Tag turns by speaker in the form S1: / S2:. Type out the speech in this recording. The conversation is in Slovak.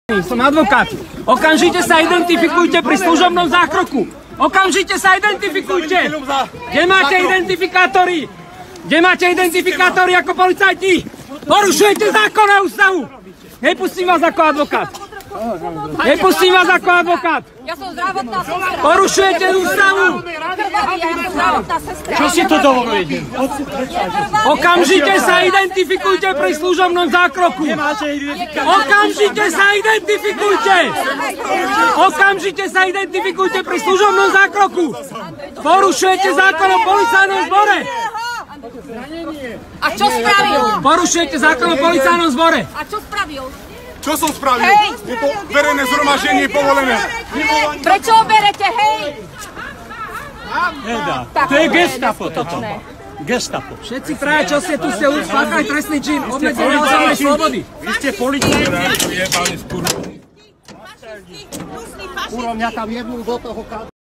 S1: Som advokát. Okamžite sa identifikujte pri služobnom zákroku. Okamžite sa identifikujte. Kde máte identifikátory? Kde máte identifikátory ako policajti? Porušujete zákon a ústavu. Nepustím vás ako advokát. Nepustím vás ako advokát.
S2: Ja som zdravotná sestra.
S1: Porušujete ústavu.
S2: Ja som zdravotná sestra.
S1: Čo si to dovolujete? Okamžite sa identifikujte pri služobnom zákroku. Okamžite sa identifikujte. Okamžite sa identifikujte pri služobnom zákroku. Porušujete zákon o policajnom zbore.
S2: A čo spravil?
S1: Porušujete zákon o policajnom zbore.
S2: A čo spravil?
S3: Čo som spravil? Je to verejné zhromaždenie povolené.
S2: Prečo berete, hej?
S4: To je gestapo toto. Gestapo.
S1: Všetci traja, čo ste tu, ste spáchali trestný čin, obmedzenie osobnej slobody.
S4: Vy ste policajti. Kurva, mňa tam jebnú do toho